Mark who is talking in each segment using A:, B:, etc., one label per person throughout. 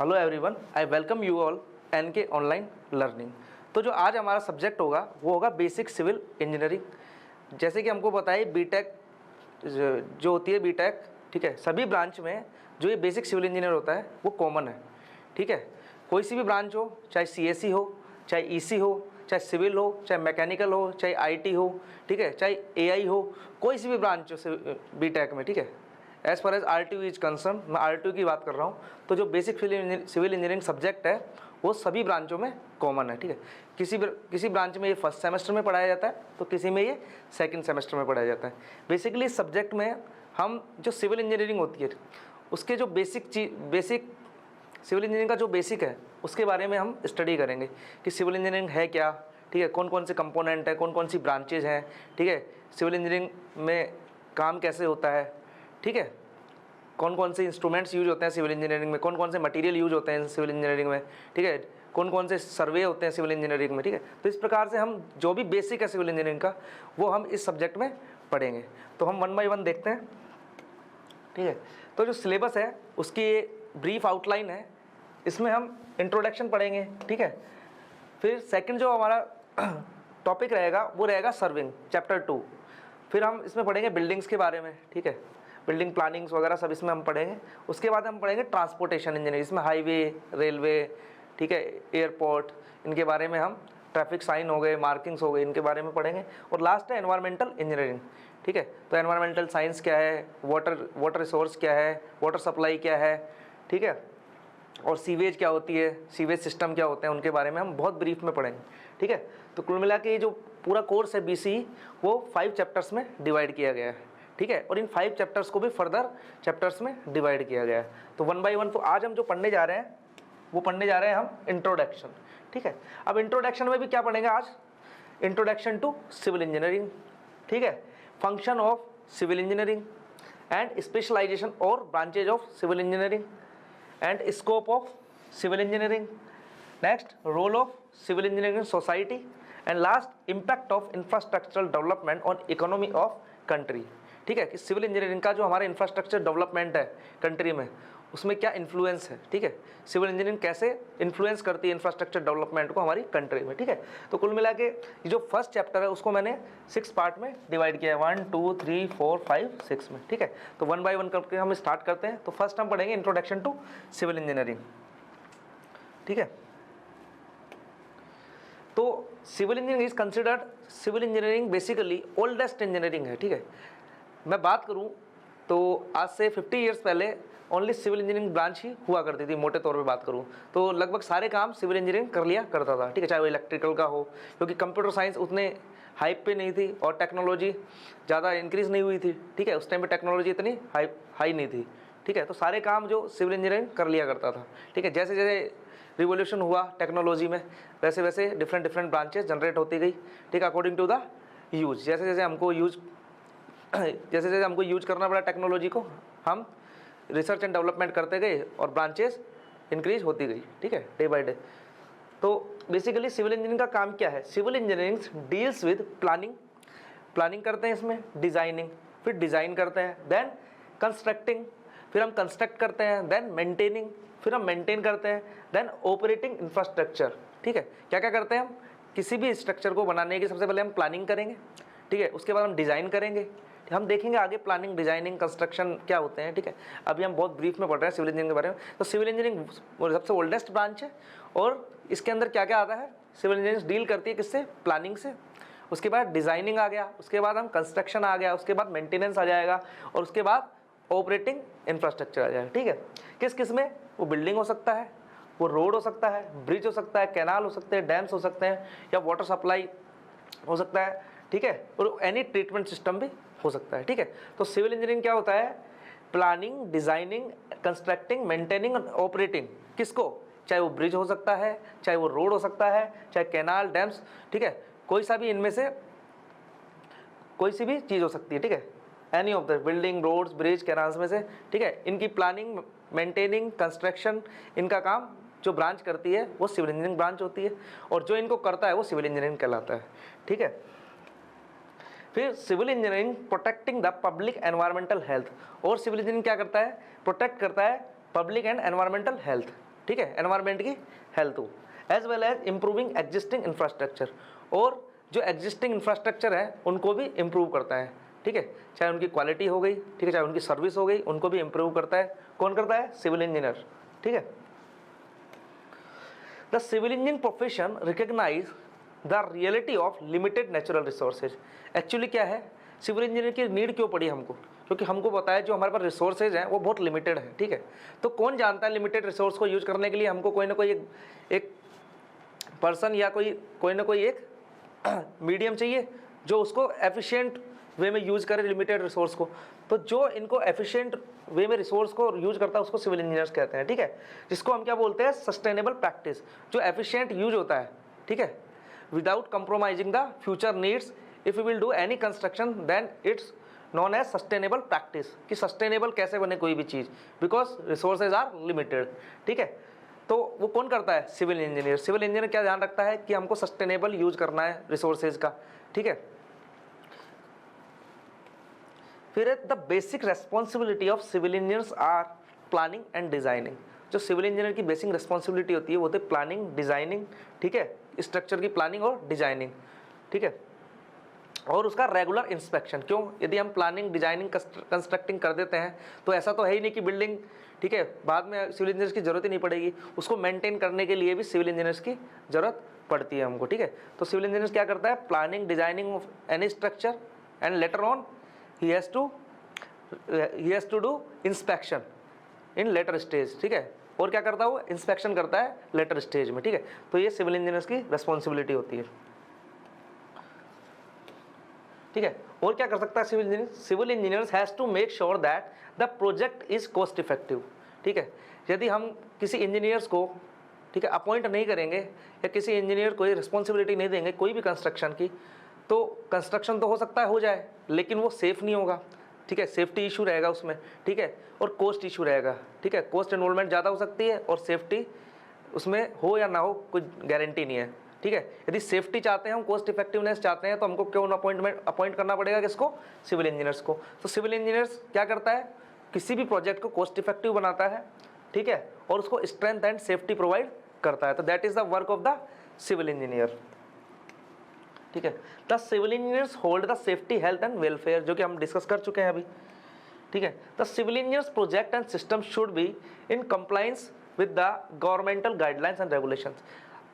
A: Hello everyone, I welcome you all NK online learning. तो जो आज हमारा सब्जेक्ट होगा वो होगा बेसिक सिविल इंजीनियरिंग। जैसे कि हमको पता है बीटेक जो होती है बीटेक, ठीक है, सभी ब्रांच में जो ये बेसिक सिविल इंजीनियर होता है वो कॉमन है, ठीक है। कोई सी भी ब्रांच हो, चाहे सीएससी हो, चाहे ईसी हो, चाहे सिविल हो, चाहे मैकेनिकल हो, चाहे आईटी हो, ठीक है, चाहे एआई हो, कोई सी भी ब्रांच हो बीटेक में, ठीक है। As far as RTU is concern, मैं आरटीयू की बात कर रहा हूँ। तो जो बेसिक सिविल इंजीनियरिंग सब्जेक्ट है वो सभी ब्रांचों में कॉमन है, ठीक है। किसी ब्रांच में ये फर्स्ट सेमेस्टर में पढ़ाया जाता है, तो किसी में ये सेकंड सेमेस्टर में पढ़ाया जाता है। बेसिकली इस सब्जेक्ट में हम जो सिविल इंजीनियरिंग होती है उसके जो बेसिक सिविल इंजीनियरिंग का जो बेसिक है उसके बारे में हम स्टडी करेंगे कि सिविल इंजीनियरिंग है क्या, ठीक है, कौन कौन से कंपोनेंट है, कौन कौन सी ब्रांचेज हैं, ठीक है, सिविल इंजीनियरिंग में काम कैसे होता है, ठीक है, कौन कौन से इंस्ट्रूमेंट्स यूज होते हैं सिविल इंजीनियरिंग में, कौन कौन से मटेरियल यूज होते हैं सिविल इंजीनियरिंग में, ठीक है, कौन कौन से सर्वे होते हैं सिविल इंजीनियरिंग में, ठीक है। तो इस प्रकार से हम जो भी बेसिक है सिविल इंजीनियरिंग का वो हम इस सब्जेक्ट में पढ़ेंगे। तो हम 1 बाय 1 देखते हैं, ठीक है। तो जो सिलेबस है उसकी ब्रीफ आउटलाइन है, इसमें हम इंट्रोडक्शन पढ़ेंगे, ठीक है। फिर सेकंड जो हमारा टॉपिक रहेगा वो रहेगा सर्विंग, चैप्टर 2। फिर हम इसमें पढ़ेंगे बिल्डिंग्स के बारे में, ठीक है, बिल्डिंग प्लानिंग्स वगैरह सब इसमें हम पढ़ेंगे। उसके बाद हम पढ़ेंगे ट्रांसपोर्टेशन इंजीनियरिंग, इसमें हाईवे, रेलवे, ठीक है, एयरपोर्ट, इनके बारे में हम, ट्रैफिक साइन हो गए, मार्किंग्स हो गए, इनके बारे में पढ़ेंगे। और लास्ट है एनवायरमेंटल इंजीनियरिंग, ठीक है। तो एनवायरमेंटल साइंस क्या है, वाटर रिसोर्स क्या है, वाटर सप्लाई क्या है, ठीक है, और सीवेज क्या होती है, सीवेज सिस्टम क्या होते हैं, उनके बारे में हम बहुत ब्रीफ में पढ़ेंगे, ठीक है। तो कुल मिला के ये जो पूरा कोर्स है बीसी वो 5 चैप्टर्स में डिवाइड किया गया है, ठीक है। और इन 5 चैप्टर्स को भी फर्दर चैप्टर्स में डिवाइड किया गया है। तो 1 बाय 1 तो आज हम जो पढ़ने जा रहे हैं वो पढ़ने जा रहे हैं हम इंट्रोडक्शन, ठीक है। अब इंट्रोडक्शन में भी क्या पढ़ेंगे आज, इंट्रोडक्शन टू सिविल इंजीनियरिंग, ठीक है, function of civil engineering and specialization और branches of civil engineering and scope of civil engineering, next role of civil engineering in society, and last impact of infrastructural development on economy of country, ठीक है, कि civil engineering का जो हमारा infrastructure development है country में उसमें क्या इन्फ्लुएंस है, ठीक है, सिविल इंजीनियरिंग कैसे इन्फ्लुएंस करती है इंफ्रास्ट्रक्चर डेवलपमेंट को हमारी कंट्री में, ठीक है। तो कुल मिला के ये जो फर्स्ट चैप्टर है उसको मैंने 6 पार्ट में डिवाइड किया है, 1 2 3 4 5 6 में, ठीक है। तो 1 बाय 1 करके हम स्टार्ट करते हैं। तो फर्स्ट हम पढ़ेंगे इंट्रोडक्शन टू सिविल इंजीनियरिंग, ठीक है। तो civil engineering is considered, civil engineering basically oldest engineering है, ठीक है। मैं बात करूं तो आज से 50 ईयर्स पहले ओनली सिविल इंजीनियरिंग ब्रांच ही हुआ करती थी। मोटे तौर पे बात करूं तो लगभग सारे काम सिविल इंजीनियरिंग कर लिया करता था, ठीक है, चाहे वो इलेक्ट्रिकल का हो, क्योंकि कंप्यूटर साइंस उतने हाइप पे नहीं थी और टेक्नोलॉजी ज़्यादा इंक्रीज नहीं हुई थी, ठीक है, उस टाइम पे टेक्नोलॉजी इतनी हाई नहीं थी, ठीक है। तो सारे काम जो सिविल इंजीनियरिंग कर लिया करता था, ठीक है। जैसे जैसे रिवोल्यूशन हुआ टेक्नोलॉजी में वैसे वैसे डिफरेंट ब्रांचेस जनरेट होती गई, ठीक है, अकॉर्डिंग टू द यूज। जैसे जैसे हमको यूज करना पड़ा टेक्नोलॉजी को, हम रिसर्च एंड डेवलपमेंट करते गए और ब्रांचेस इंक्रीज होती गई, ठीक है, डे बाय डे। तो बेसिकली सिविल इंजीनियरिंग का काम क्या है, civil engineering deals with planning करते हैं, इसमें डिज़ाइनिंग, फिर डिज़ाइन करते हैं, देन कंस्ट्रक्टिंग, फिर हम कंस्ट्रक्ट करते हैं, देन मेंटेनिंग, फिर हम मेंटेन करते हैं, देन ऑपरेटिंग इंफ्रास्ट्रक्चर, ठीक है। क्या क्या करते हैं हम, किसी भी स्ट्रक्चर को बनाने की सबसे पहले हम प्लानिंग करेंगे, ठीक है, उसके बाद हम डिज़ाइन करेंगे, हम देखेंगे आगे प्लानिंग, डिजाइनिंग, कंस्ट्रक्शन क्या होते हैं, ठीक है। अभी हम बहुत ब्रीफ में पढ़ रहे हैं सिविल इंजीनियरिंग के बारे में। तो सिविल इंजीनियरिंग सबसे ओल्डेस्ट ब्रांच है और इसके अंदर क्या क्या आता है, सिविल इंजीनियरिंग डील करती है किससे, प्लानिंग से, उसके बाद डिजाइनिंग आ गया, उसके बाद हम कंस्ट्रक्शन आ गया, उसके बाद मेंटेनेंस आ जाएगा और उसके बाद ऑपरेटिंग इंफ्रास्ट्रक्चर आ जाएगा, ठीक है। किस किस में, वो बिल्डिंग हो सकता है, वो रोड हो सकता है, ब्रिज हो सकता है, कैनाल हो सकते हैं, डैम्स हो सकते हैं, या वाटर सप्लाई हो सकता है, ठीक है, और एनी ट्रीटमेंट सिस्टम भी हो सकता है, ठीक है। तो सिविल इंजीनियरिंग क्या होता है, प्लानिंग, डिजाइनिंग, कंस्ट्रक्टिंग, मेंटेनिंग और ऑपरेटिंग, किसको, चाहे वो ब्रिज हो सकता है, चाहे वो रोड हो सकता है, चाहे कैनाल, डैम्स, ठीक है, कोई सा भी इनमें से कोई सी भी चीज़ हो सकती है, ठीक है, any of the building, roads, bridge, canals में से, ठीक है। इनकी प्लानिंग, मेंटेनिंग, कंस्ट्रक्शन, इनका काम जो ब्रांच करती है वो सिविल इंजीनियरिंग ब्रांच होती है और जो इनको करता है वो सिविल इंजीनियरिंग कहलाता है, ठीक है। फिर civil engineering protecting the public environmental health, और सिविल इंजीनियरिंग क्या करता है, प्रोटेक्ट करता है पब्लिक एंड एनवायरमेंटल हेल्थ, ठीक है, एनवायरनमेंट की हेल्थ हो, as well as improving existing infrastructure, और जो एग्जिस्टिंग इंफ्रास्ट्रक्चर है उनको भी इम्प्रूव करता है, ठीक है, चाहे उनकी क्वालिटी हो गई, ठीक है, चाहे उनकी सर्विस हो गई, उनको भी इम्प्रूव करता है। कौन करता है? सिविल इंजीनियर, ठीक है। The civil engineering profession recognise the reality of limited natural resources. Actually क्या है, सिविल इंजीनियर की नीड क्यों पड़ी हमको? क्योंकि हमको बताया जो हमारे पास रिसोर्सेज हैं वो बहुत लिमिटेड है, ठीक है। तो कौन जानता है लिमिटेड रिसोर्स को यूज करने के लिए हमको कोई ना कोई एक पर्सन या कोई ना कोई एक मीडियम चाहिए जो उसको एफिशिएंट वे में यूज करे लिमिटेड रिसोर्स को। तो जो इनको एफिशिएंट वे में रिसोर्स को यूज करता है उसको सिविल इंजीनियर्स कहते हैं, ठीक है, जिसको हम क्या बोलते हैं? सस्टेनेबल प्रैक्टिस, जो एफिशिएंट यूज होता है, ठीक है, without compromising the future needs. If you will do any construction then it's known as sustainable practice, कि सस्टेनेबल कैसे बने कोई भी चीज़, बिकॉज रिसोर्सेज आर लिमिटेड, ठीक है। तो वो कौन करता है? Civil engineer. सिविल इंजीनियर क्या ध्यान रखता है कि हमको सस्टेनेबल यूज करना है रिसोर्सेज का, ठीक है। फिर the basic responsibility of civil engineers are planning and designing. जो सिविल इंजीनियर की बेसिक रेस्पॉन्सिबिलिटी होती है वो होती है प्लानिंग, डिजाइनिंग, ठीक है, स्ट्रक्चर की प्लानिंग और डिजाइनिंग, ठीक है, और उसका रेगुलर इंस्पेक्शन। क्यों? यदि हम प्लानिंग, डिजाइनिंग, कंस्ट्रक्टिंग कर देते हैं तो ऐसा तो है ही नहीं कि बिल्डिंग, ठीक है, बाद में सिविल इंजीनियर्स की जरूरत ही नहीं पड़ेगी, उसको मेंटेन करने के लिए भी सिविल इंजीनियर्स की जरूरत पड़ती है हमको, ठीक है। तो सिविल इंजीनियर्स क्या करता है? Planning, designing of any structure and later on he has to do inspection in later stage, ठीक है। और क्या करता है वो? इंस्पेक्शन करता है लेटर स्टेज में, ठीक है। तो ये सिविल इंजीनियर्स की रेस्पॉन्सिबिलिटी होती है, ठीक है। और क्या कर सकता है civil engineer? Civil engineers has to make sure that the project is cost effective, ठीक है। यदि हम किसी इंजीनियर्स को, ठीक है, अपॉइंट नहीं करेंगे या किसी इंजीनियर को रिस्पॉन्सिबिलिटी नहीं देंगे कोई भी कंस्ट्रक्शन की, तो कंस्ट्रक्शन तो हो सकता है हो जाए लेकिन वो सेफ नहीं होगा, ठीक है, सेफ्टी इशू रहेगा उसमें, ठीक है, और कॉस्ट इशू रहेगा, ठीक है, कॉस्ट इन्वॉल्वमेंट ज़्यादा हो सकती है और सेफ्टी उसमें हो या ना हो कोई गारंटी नहीं है, ठीक है। यदि सेफ्टी चाहते हैं हम, कॉस्ट इफेक्टिवनेस चाहते हैं, तो हमको क्यों अपॉइंट करना पड़ेगा किसको? सिविल इंजीनियर्स को। तो सिविल इंजीनियर्स क्या करता है? किसी भी प्रोजेक्ट को कॉस्ट इफेक्टिव बनाता है, ठीक है, और उसको स्ट्रेंथ एंड सेफ्टी प्रोवाइड करता है। तो that is the work of the civil engineer, ठीक है। The civil engineers hold the safety, health and welfare, जो कि हम डिस्कस कर चुके हैं अभी, ठीक है। The civil engineers project and system should be in compliance with the governmental guidelines and regulations.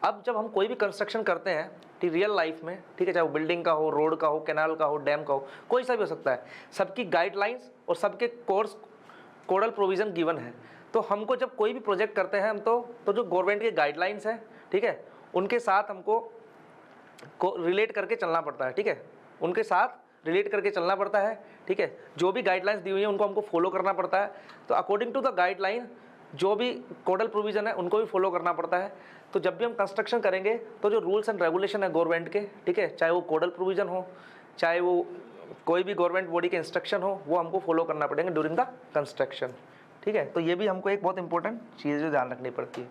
A: अब जब हम कोई भी कंस्ट्रक्शन करते हैं रियल लाइफ में, ठीक है, चाहे वो बिल्डिंग का हो, रोड का हो, कैनाल का हो, डैम का हो, कोई सा भी हो सकता है, सबकी गाइडलाइंस और सबके कोडल प्रोविजन गिवन है। तो हमको जब कोई भी प्रोजेक्ट करते हैं हम तो जो गवर्नमेंट के गाइडलाइंस है, ठीक है, उनके साथ हमको रिलेट करके चलना पड़ता है, ठीक है, उनके साथ रिलेट करके चलना पड़ता है, ठीक है। जो भी गाइडलाइंस दी हुई है उनको हमको फॉलो करना पड़ता है। तो अकॉर्डिंग टू द गाइडलाइन जो भी कोडल प्रोविजन है उनको भी फॉलो करना पड़ता है। तो जब भी हम कंस्ट्रक्शन करेंगे तो जो रूल्स एंड रेगुलेशन है गवर्नमेंट के, ठीक है, चाहे वो कोडल प्रोविजन हो, चाहे वो कोई भी गवर्नमेंट बॉडी के इंस्ट्रक्शन हो, वो हमको फॉलो करना पड़ेंगे ड्यूरिंग द कंस्ट्रक्शन, ठीक है। तो ये भी हमको एक बहुत इंपॉर्टेंट चीज़ जो ध्यान रखनी पड़ती है।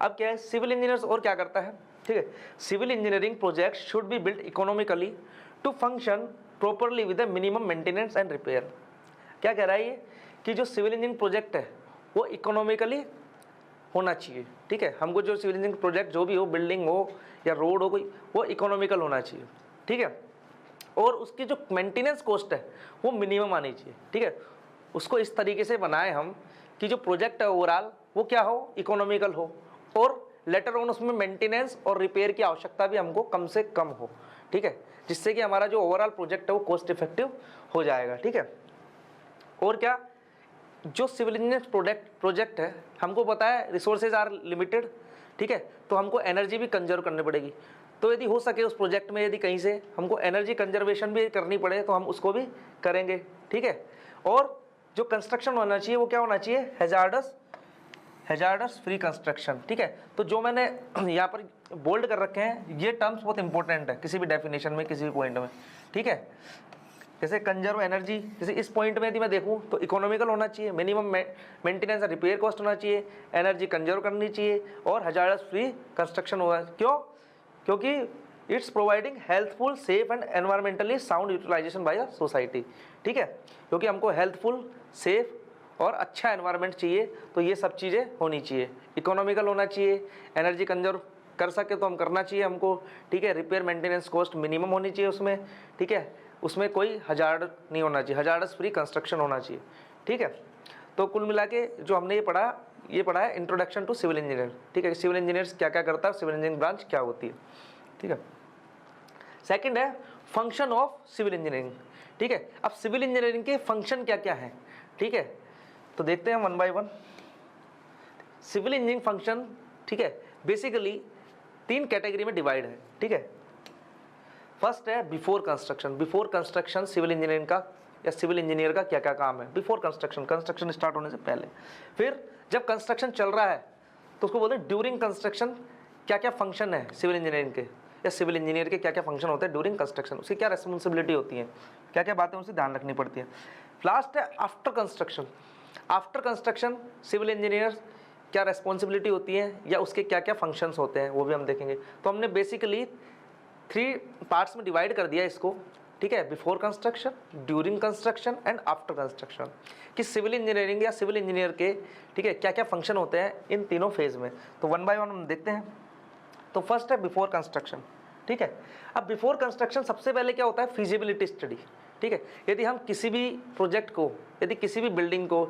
A: अब क्या है, सिविल इंजीनियर्स और क्या करता है, ठीक है। Civil engineering project should be built economically to function properly with minimum maintenance and repair. क्या कह रहा है ये कि जो सिविल इंजीनियरिंग प्रोजेक्ट है वो इकोनॉमिकली होना चाहिए, ठीक है। हमको जो सिविल इंजीनियरिंग प्रोजेक्ट जो भी हो, बिल्डिंग हो या रोड हो कोई, वो इकोनॉमिकल होना चाहिए, ठीक है। और उसकी जो मेंटेनेंस कॉस्ट है वो मिनिमम आनी चाहिए, ठीक है। उसको इस तरीके से बनाए हम कि जो प्रोजेक्ट है ओवरऑल वो क्या हो, इकोनॉमिकल हो, और लेटर ऑन उसमें मेंटेनेंस और रिपेयर की आवश्यकता भी हमको कम से कम हो, ठीक है, जिससे कि हमारा जो ओवरऑल प्रोजेक्ट है वो कॉस्ट इफेक्टिव हो जाएगा, ठीक है। और क्या, जो सिविल इंजीनियर प्रोजेक्ट है हमको पता है रिसोर्सेज आर लिमिटेड, ठीक है, तो हमको एनर्जी भी कंजर्व करनी पड़ेगी। तो यदि हो सके उस प्रोजेक्ट में यदि कहीं से हमको एनर्जी कंजर्वेशन भी करनी पड़े तो हम उसको भी करेंगे, ठीक है। और जो कंस्ट्रक्शन होना चाहिए वो क्या होना चाहिए, हैजार्डस फ्री कंस्ट्रक्शन, ठीक है। तो जो मैंने यहाँ पर बोल्ड कर रखे हैं ये टर्म्स बहुत इंपॉर्टेंट है किसी भी डेफिनेशन में, किसी भी पॉइंट में, ठीक है। जैसे कंजर्व एनर्जी, जैसे इस पॉइंट में यदि मैं देखूँ तो इकोनॉमिकल होना चाहिए, मिनिमम मेंटेनेंस और रिपेयर कॉस्ट होना चाहिए, एनर्जी कंजर्व करनी चाहिए और हैजार्डस फ्री कंस्ट्रक्शन होगा। क्यों? क्योंकि it's providing healthful, safe and environmentally sound utilisation by the society, ठीक है। क्योंकि हमको हेल्थफुल, सेफ और अच्छा एनवायरनमेंट चाहिए, तो ये सब चीज़ें होनी चाहिए। इकोनॉमिकल होना चाहिए, एनर्जी कंजर्व कर सके तो हम करना चाहिए हमको, ठीक है। रिपेयर मेंटेनेंस कॉस्ट मिनिमम होनी चाहिए उसमें, ठीक है। उसमें कोई हजार्ड नहीं होना चाहिए, हजार्डस फ्री कंस्ट्रक्शन होना चाहिए, ठीक है। तो कुल मिला के जो हमने ये पढ़ा है इंट्रोडक्शन टू सिविल इंजीनियर, ठीक है। सिविल इंजीनियर्स क्या क्या करता है, सिविल इंजीनियरिंग ब्रांच क्या होती है, ठीक है। सेकंड है फंक्शन ऑफ सिविल इंजीनियरिंग, ठीक है। अब सिविल इंजीनियरिंग के फंक्शन क्या क्या है, ठीक है, तो देखते हैं one by one. Civil engineering function, ठीक है, बेसिकली 3 कैटेगरी में डिवाइड है, ठीक है। फर्स्ट है before construction. Before construction civil engineering का या सिविल इंजीनियर का क्या क्या काम है बिफोर कंस्ट्रक्शन, कंस्ट्रक्शन स्टार्ट होने से पहले। फिर जब कंस्ट्रक्शन चल रहा है तो उसको बोलते हैं ड्यूरिंग कंस्ट्रक्शन, क्या क्या फंक्शन है सिविल इंजीनियरिंग के या सिविल इंजीनियर के क्या क्या फंक्शन होते हैं ड्यूरिंग कंस्ट्रक्शन, उसकी क्या रेस्पॉन्सिबिलिटी होती है, क्या क्या बातें उसे ध्यान रखनी पड़ती है। लास्ट है after construction. After construction civil engineer क्या रेस्पॉन्सिबिलिटी होती है या उसके क्या क्या फंक्शंस होते हैं वो भी हम देखेंगे। तो हमने बेसिकली 3 पार्ट्स में डिवाइड कर दिया इसको, ठीक है। Before construction, during construction and after construction, कि सिविल इंजीनियरिंग या सिविल इंजीनियर के, ठीक है, क्या क्या फंक्शन होते हैं इन तीनों फेज में। तो वन बाय वन हम देखते हैं। तो फर्स्ट है बिफोर कंस्ट्रक्शन, ठीक है। अब बिफोर कंस्ट्रक्शन सबसे पहले क्या होता है, फिजिबिलिटी स्टडी, ठीक है। यदि हम किसी भी प्रोजेक्ट को, यदि किसी भी बिल्डिंग को,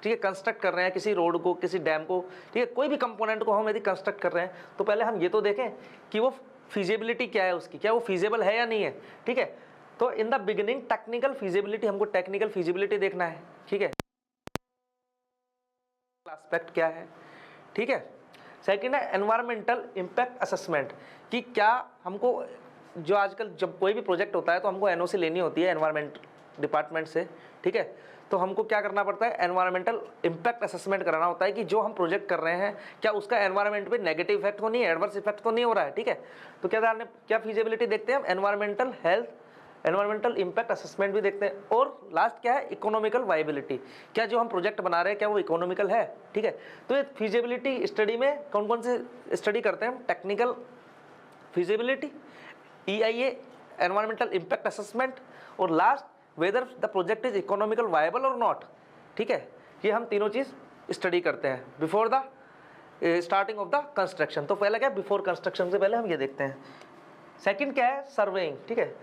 A: ठीक है, कंस्ट्रक्ट कर रहे हैं, किसी रोड को, किसी डैम को, ठीक है, कोई भी कंपोनेंट को हम यदि कंस्ट्रक्ट कर रहे हैं तो पहले हम ये तो देखें कि वो फिजिबिलिटी क्या है उसकी, क्या वो फिजिबल है या नहीं है, ठीक है। तो in the beginning technical feasibility, हमको टेक्निकल फिजिबिलिटी देखना है, ठीक है, एस्पेक्ट क्या है, ठीक है। सेकंड है एनवायरमेंटल इम्पैक्ट असेसमेंट, कि क्या हमको, जो आजकल जब कोई भी प्रोजेक्ट होता है तो हमको एनओसी लेनी होती है एनवायरमेंट डिपार्टमेंट से, ठीक है। तो हमको क्या करना पड़ता है, एनवायरमेंटल इम्पैक्ट असेसमेंट कराना होता है कि जो हम प्रोजेक्ट कर रहे हैं क्या उसका एनवायरमेंट पे नेगेटिव इफेक्ट तो नहीं है, एडवर्स इफेक्ट तो नहीं हो रहा है, ठीक है। तो क्या फिजिबिलिटी देखते हैं हम, environmental health, environmental impact assessment भी देखते हैं। और लास्ट क्या है, इकोनॉमिकल वायबिलिटी, क्या जो हम प्रोजेक्ट बना रहे हैं क्या वो इकोनॉमिकल है, ठीक है। तो ये फिजिबिलिटी स्टडी में कौन कौन से स्टडी करते हैं हम, technical feasibility, EIA environmental impact assessment, और last whether the project is economical viable और नॉट, ठीक है। ये हम तीनों चीज़ स्टडी करते हैं before the starting of the construction. तो पहला क्या है, बिफोर कंस्ट्रक्शन से पहले हम ये देखते हैं। सेकंड क्या है, सर्वेइंग, ठीक है।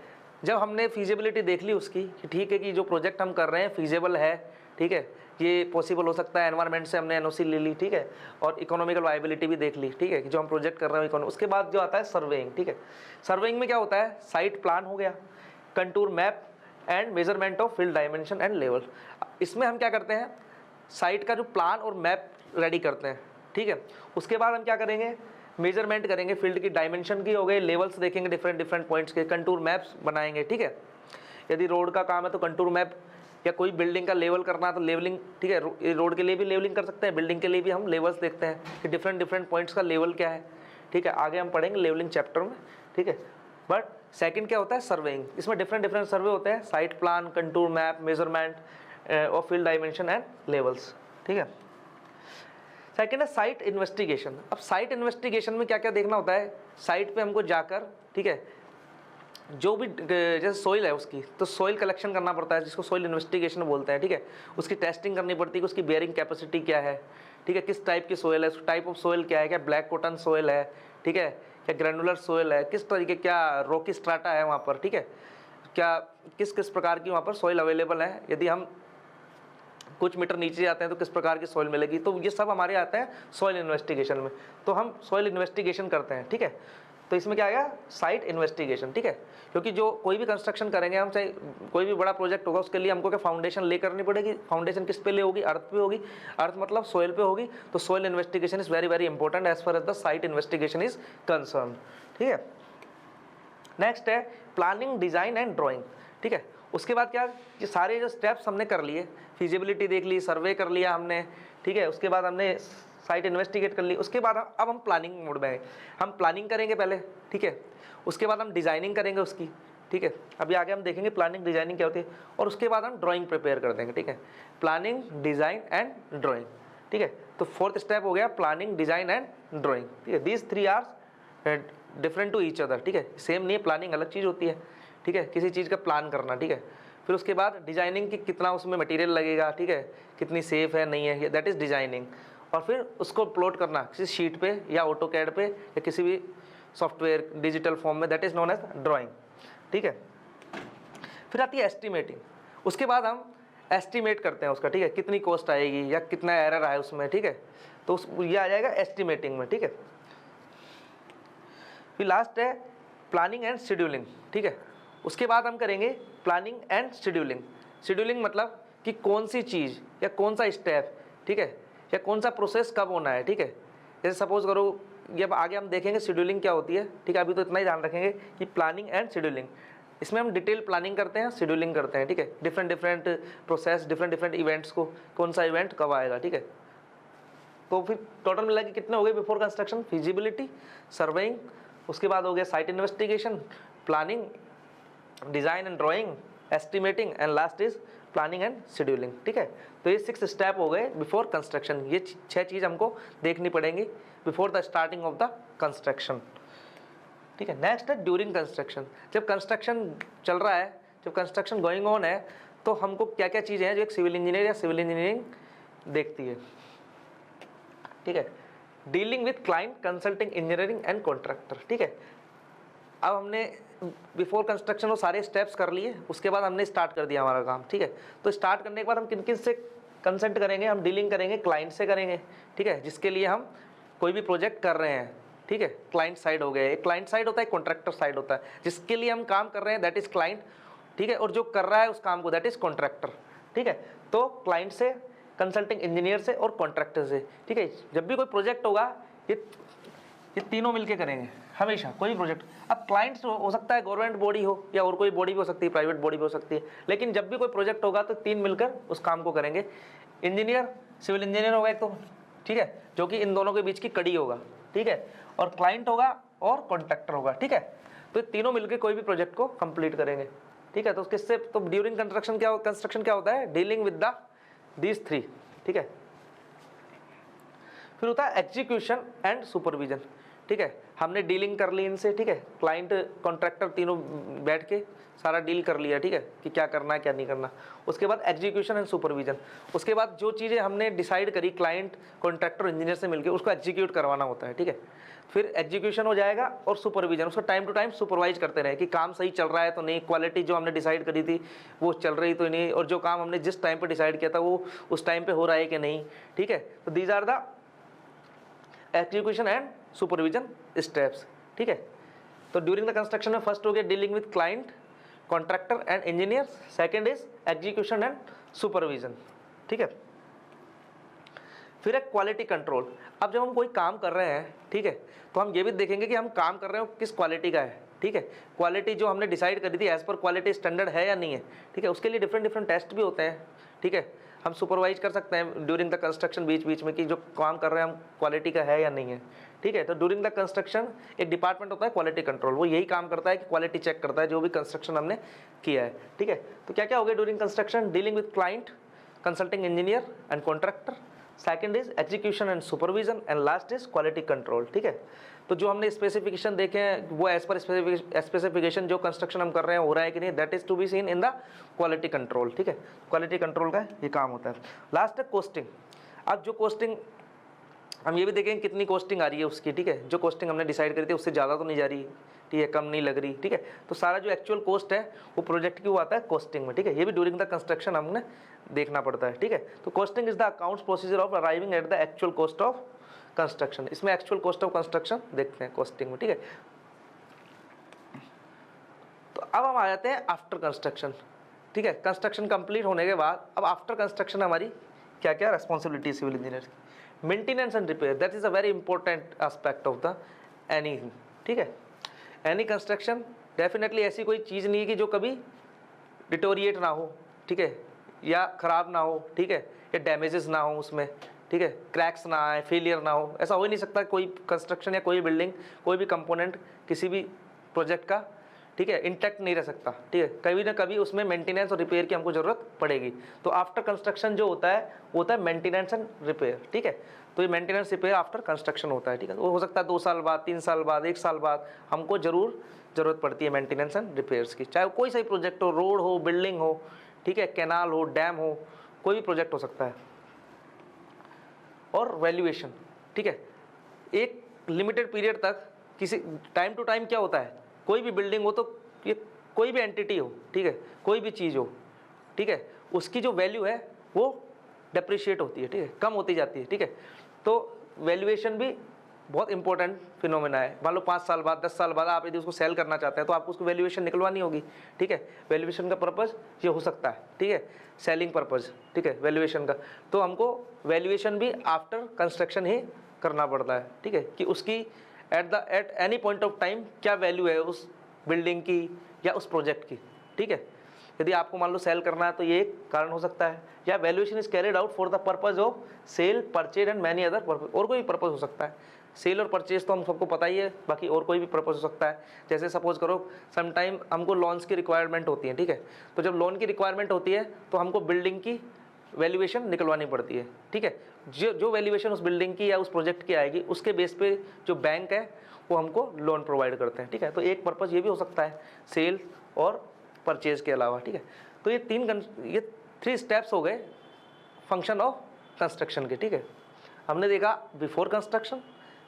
A: जब हमने फिजिबिलिटी देख ली उसकी कि ठीक है कि जो प्रोजेक्ट हम कर रहे हैं फिजिबल है, ठीक है, ये पॉसिबल हो सकता है, एनवायरनमेंट से हमने एनओसी ले ली, ठीक है, और इकोनॉमिकल वायबिलिटी भी देख ली, ठीक है, कि जो हम प्रोजेक्ट कर रहे हैं उसके बाद जो आता है सर्वेइंग, ठीक है। सर्वेइंग में क्या होता है, साइट प्लान हो गया, contour map and measurement of field dimension and level. इसमें हम क्या करते हैं, साइट का जो प्लान और मैप रेडी करते हैं, ठीक है। उसके बाद हम क्या करेंगे, मेजरमेंट करेंगे, फील्ड की डायमेंशन की हो गई, लेवल्स देखेंगे डिफरेंट पॉइंट्स के, कंटूर मैप्स बनाएंगे, ठीक है। यदि रोड का काम है तो कंटूर मैप, या कोई बिल्डिंग का लेवल करना है तो लेवलिंग, ठीक है, रोड के लिए भी लेवलिंग कर सकते हैं, बिल्डिंग के लिए भी हम लेवल्स देखते हैं कि डिफरेंट पॉइंट्स का लेवल क्या है, ठीक है। आगे हम पढ़ेंगे लेवलिंग चैप्टर में, ठीक है। बट सेकंड क्या होता है, सर्वेइंग। इसमें डिफरेंट सर्वे होते हैं, site plan, contour map, measurement of field dimension and levels, ठीक है। सेकंड है साइट इन्वेस्टिगेशन। अब साइट इन्वेस्टिगेशन में क्या क्या देखना होता है, साइट पे हमको जाकर, ठीक है, जो भी जैसे सोइल है उसकी, तो सोइल कलेक्शन करना पड़ता है जिसको सोइल इन्वेस्टिगेशन बोलते हैं, ठीक है। उसकी टेस्टिंग करनी पड़ती है कि उसकी बेयरिंग कैपेसिटी क्या है, ठीक है, किस टाइप की सोइल है, टाइप ऑफ सोइल क्या है, क्या ब्लैक कॉटन सोइल है, ठीक है, क्या ग्रेनुलर सोइल है, किस तरीके, क्या रॉकी स्ट्राटा है वहाँ पर, ठीक है, क्या किस प्रकार की वहाँ पर सोइल अवेलेबल है, यदि हम कुछ मीटर नीचे जाते हैं तो किस प्रकार की सॉइल मिलेगी। तो ये सब हमारे आते हैं सॉइल इन्वेस्टिगेशन में, तो हम सॉइल इन्वेस्टिगेशन करते हैं, ठीक है। तो इसमें क्या आएगा, साइट इन्वेस्टिगेशन, ठीक है। क्योंकि जो कोई भी कंस्ट्रक्शन करेंगे हम, चाहे कोई भी बड़ा प्रोजेक्ट होगा, उसके लिए हमको क्या फाउंडेशन ले करनी पड़ेगी। फाउंडेशन किस पे ले होगी, अर्थ पे होगी, अर्थ मतलब सॉइल पे होगी। तो soil investigation is very important as far as the site investigation is concern, ठीक है। नेक्स्ट है प्लानिंग, डिजाइन एंड ड्रॉइंग, ठीक है। उसके बाद क्या, ये सारे जो स्टेप्स हमने कर लिए, फिजिबिलिटी देख ली, सर्वे कर लिया हमने, ठीक है, उसके बाद हमने साइट इन्वेस्टिगेट कर ली, उसके बाद अब हम प्लानिंग मोड में हैं। हम प्लानिंग करेंगे पहले, ठीक है, उसके बाद हम डिजाइनिंग करेंगे उसकी, ठीक है। अभी आगे हम देखेंगे प्लानिंग डिजाइनिंग क्या होती है, और उसके बाद हम ड्राइंग प्रिपेयर कर देंगे, ठीक है। प्लानिंग, डिजाइन एंड ड्राइंग, ठीक है। तो फोर्थ स्टेप हो गया प्लानिंग, डिजाइन एंड ड्राइंग, ठीक है। These 3 are different to each other, ठीक है, सेम नहीं है, प्लानिंग अलग चीज़ होती है, ठीक है, किसी चीज़ का प्लान करना, ठीक है, फिर उसके बाद डिजाइनिंग की कितना उसमें मटेरियल लगेगा, ठीक है, कितनी सेफ है नहीं है, दैट इज़ डिजाइनिंग। और फिर उसको प्लॉट करना किसी शीट पे या ऑटोकैड पे या किसी भी सॉफ्टवेयर डिजिटल फॉर्म में, that is known as drawing, ठीक है। फिर आती है एस्टिमेटिंग। उसके बाद हम एस्टिमेट करते हैं उसका, ठीक है, कितनी कॉस्ट आएगी या कितना एरर आए उसमें, ठीक है, तो ये आ जाएगा एस्टिमेटिंग में, ठीक है। फिर लास्ट है प्लानिंग एंड शेड्यूलिंग, ठीक है। उसके बाद हम करेंगे प्लानिंग एंड शेड्यूलिंग। शेड्यूलिंग मतलब कि कौन सी चीज़ या कौन सा स्टेप, ठीक है, या कौन सा प्रोसेस कब होना है, ठीक है। जैसे सपोज करो, ये आगे हम देखेंगे शेड्यूलिंग क्या होती है, ठीक है। अभी तो इतना ही ध्यान रखेंगे कि प्लानिंग एंड शेड्यूलिंग, इसमें हम डिटेल प्लानिंग करते हैं, शेड्यूलिंग करते हैं, ठीक है। डिफरेंट प्रोसेस, डिफरेंट इवेंट्स को, कौन सा इवेंट कब आएगा, ठीक है। तो फिर टोटल मिला के कितने हो गए बिफोर कंस्ट्रक्शन, फिजिबिलिटी, सर्वेइंग, उसके बाद हो गया site investigation, planning, design and drawing, estimating and last is planning and scheduling, ठीक है। तो ये 6 स्टेप हो गए बिफोर कंस्ट्रक्शन। ये 6 चीज़ हमको देखनी पड़ेंगी before the starting of the construction, ठीक है। नेक्स्ट है ड्यूरिंग कंस्ट्रक्शन। जब कंस्ट्रक्शन चल रहा है, जब कंस्ट्रक्शन गोइंग ऑन है, तो हमको क्या क्या चीज़ें हैं जो एक सिविल इंजीनियर या सिविल इंजीनियरिंग देखती है, ठीक है। Dealing with client, consulting, engineering and contractor, ठीक है। अब हमने बिफोर कंस्ट्रक्शन वो सारे स्टेप्स कर लिए, उसके बाद हमने स्टार्ट कर दिया हमारा काम, ठीक है। तो स्टार्ट करने के बाद हम किन किन से कंसल्ट करेंगे, हम डीलिंग करेंगे क्लाइंट से करेंगे, ठीक है, जिसके लिए हम कोई भी प्रोजेक्ट कर रहे हैं, ठीक है। क्लाइंट साइड हो गया, एक क्लाइंट साइड होता है, कॉन्ट्रैक्टर साइड होता है। जिसके लिए हम काम कर रहे हैं दैट इज क्लाइंट, ठीक है, और जो कर रहा है उस काम को दैट इज कॉन्ट्रैक्टर, ठीक है। तो क्लाइंट से, कंसल्टिंग इंजीनियर से और कॉन्ट्रैक्टर से, ठीक है। जब भी कोई प्रोजेक्ट होगा ये तीनों मिलके करेंगे हमेशा, कोई भी प्रोजेक्ट। अब क्लाइंट्स हो सकता है गवर्नमेंट बॉडी हो या और कोई बॉडी भी हो सकती है, प्राइवेट बॉडी भी हो सकती है, लेकिन जब भी कोई प्रोजेक्ट होगा तो 3 मिलकर उस काम को करेंगे। इंजीनियर, सिविल इंजीनियर होगा एक तो, ठीक है, जो कि इन दोनों के बीच की कड़ी होगा, ठीक है, और क्लाइंट होगा और कॉन्ट्रैक्टर होगा, ठीक है। तो ये तीनों मिलकर कोई भी प्रोजेक्ट को कंप्लीट करेंगे, ठीक है। तो किससे, तो ड्यूरिंग कंस्ट्रक्शन क्या होता है, डीलिंग विद द दीज 3, ठीक है। फिर होता है एग्जीक्यूशन एंड सुपरविजन, ठीक है। हमने डीलिंग कर ली इनसे, ठीक है, क्लाइंट कॉन्ट्रैक्टर तीनों बैठ के सारा डील कर लिया, ठीक है, कि क्या करना है क्या नहीं करना। उसके बाद एग्जीक्यूशन एंड सुपरविजन, उसके बाद जो चीज़ें हमने डिसाइड करी क्लाइंट, कॉन्ट्रैक्टर, इंजीनियर से मिलकर उसको एग्जीक्यूट करवाना होता है, ठीक है। फिर एग्जीक्यूशन हो जाएगा और सुपरविजन, उसको टाइम टू टाइम सुपरवाइज करते रहे कि काम सही चल रहा है तो नहीं, क्वालिटी जो हमने डिसाइड करी थी वो चल रही तो नहीं, और जो काम हमने जिस टाइम पे डिसाइड किया था वो उस टाइम पे हो रहा है कि नहीं, ठीक है। तो these are the execution and supervision steps, ठीक है। तो ड्यूरिंग द कंस्ट्रक्शन में फर्स्ट हो गया dealing with client, contractor and engineer, second is execution and supervision, ठीक है। फिर है क्वालिटी कंट्रोल। अब जब हम कोई काम कर रहे हैं, ठीक है, तो हम ये भी देखेंगे कि हम काम कर रहे हो किस क्वालिटी का है, ठीक है। क्वालिटी जो हमने डिसाइड करी थी एज पर क्वालिटी स्टैंडर्ड है या नहीं है, ठीक है। उसके लिए डिफरेंट टेस्ट भी होते हैं, ठीक है। हम सुपरवाइज कर सकते हैं ड्यूरिंग द कंस्ट्रक्शन बीच में कि जो काम कर रहे हैं हम क्वालिटी का है या नहीं है, ठीक है। तो ड्यूरिंग द कंस्ट्रक्शन एक डिपार्टमेंट होता है क्वालिटी कंट्रोल, वो यही काम करता है कि क्वालिटी चेक करता है जो भी कंस्ट्रक्शन हमने किया है, ठीक है। तो क्या क्या हो गया during construction, dealing with client, consulting engineer and contractor, second is execution and supervision and last is quality control, ठीक है। तो जो हमने स्पेसिफिकेशन देखे हैं वो एज पर स्पेसिफिकेशन जो कंस्ट्रक्शन हम कर रहे हैं हो रहा है कि नहीं, that is to be seen in the quality control, ठीक है। क्वालिटी कंट्रोल का ये काम होता है। लास्ट है कोस्टिंग। अब जो कोस्टिंग हम ये भी देखेंगे कितनी कॉस्टिंग आ रही है उसकी, ठीक है। जो कॉस्टिंग हमने डिसाइड करी थी उससे ज़्यादा तो नहीं जा रही, ठीक है, कम नहीं लग रही, ठीक है। तो सारा जो एक्चुअल कॉस्ट है वो प्रोजेक्ट की वो आता है कॉस्टिंग में, ठीक है। ये भी ड्यूरिंग द कंस्ट्रक्शन हमने देखना पड़ता है, ठीक है। तो costing is the accounts procedure of arriving at the actual cost of construction. इसमें एक्चुअल कॉस्ट ऑफ कंस्ट्रक्शन देखते हैं कॉस्टिंग में, ठीक है। तो अब हम आ जाते हैं आफ्टर कंस्ट्रक्शन, ठीक है। कंस्ट्रक्शन कंप्लीट होने के बाद अब आफ्टर कंस्ट्रक्शन हमारी क्या क्या रिस्पॉन्सिबिलिटी सिविल इंजीनियर की, maintenance and repair, that is a very important aspect of the any, ठीक है। एनी कंस्ट्रक्शन डेफिनेटली ऐसी कोई चीज़ नहीं है कि जो कभी डिटोरिएट ना हो, ठीक है, या ख़राब ना हो, ठीक है, या डैमेजेस ना हो उसमें, ठीक है, क्रैक्स ना आए, फेलियर ना हो, ऐसा हो ही नहीं सकता कोई कंस्ट्रक्शन या कोई बिल्डिंग, कोई भी कंपोनेंट किसी भी प्रोजेक्ट का, ठीक है, इंटैक्ट नहीं रह सकता, ठीक है, कभी ना कभी उसमें मेंटेनेंस और रिपेयर की हमको ज़रूरत पड़ेगी। तो आफ्टर कंस्ट्रक्शन जो होता है वो होता है मेंटेनेंस एंड रिपेयर, ठीक है। तो ये मेंटेनेंस रिपेयर आफ्टर कंस्ट्रक्शन होता है, ठीक है। वो हो सकता है 2 साल बाद, 3 साल बाद, 1 साल बाद हमको ज़रूरत पड़ती है मेंटेनेंस एंड रिपेयर्स की, चाहे कोई सा प्रोजेक्ट हो, रोड हो, बिल्डिंग हो, ठीक है, कैनाल हो, डैम हो, कोई भी प्रोजेक्ट हो सकता है। और वैल्यूएशन, ठीक है, एक लिमिटेड पीरियड तक किसी टाइम टू टाइम क्या होता है, कोई भी बिल्डिंग हो तो ये कोई भी एंटिटी हो, ठीक है, कोई भी चीज़ हो, ठीक है, उसकी जो वैल्यू है वो डेप्रिशिएट होती है, ठीक है, कम होती जाती है, ठीक है। तो वैल्यूएशन भी बहुत इंपॉर्टेंट फिनोमेना है। मान लो 5 साल बाद, 10 साल बाद आप यदि उसको सेल करना चाहते हैं तो आपको उसको वैल्यूएशन निकलवानी होगी, ठीक है। वैल्यूएशन का पर्पज़ ये हो सकता है, ठीक है, सेलिंग पर्पज़, ठीक है, वैल्यूएशन का। तो हमको वैल्यूएशन भी आफ्टर कंस्ट्रक्शन ही करना पड़ता है, ठीक है, कि उसकी at any point of time क्या वैल्यू है उस बिल्डिंग की या उस प्रोजेक्ट की, ठीक है। यदि आपको मान लो सेल करना है तो ये एक कारण हो सकता है, या valuation is carried out for the purpose of sale, purchase and many other purpose, और कोई भी पर्पज हो सकता है। सेल और परचेज तो हम सबको पता ही है, बाकी और कोई भी पर्पज हो सकता है। जैसे सपोज करो समटाइम हमको लोन्स की रिक्वायरमेंट होती है, ठीक है, तो जब लोन की रिक्वायरमेंट होती है तो हमको बिल्डिंग की वैल्यूएशन निकलवानी पड़ती है, ठीक है। जो वैल्यूएशन उस बिल्डिंग की या उस प्रोजेक्ट की आएगी उसके बेस पे जो बैंक है वो हमको लोन प्रोवाइड करते हैं, ठीक है। तो एक पर्पज़ ये भी हो सकता है सेल और परचेज के अलावा, ठीक है। तो ये 3 स्टेप्स हो गए फंक्शन ऑफ कंस्ट्रक्शन के, ठीक है। हमने देखा before construction,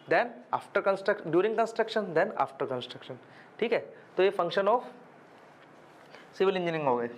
A: then after construction, during construction, then after construction, ठीक है। तो ये फंक्शन ऑफ सिविल इंजीनियरिंग हो गए।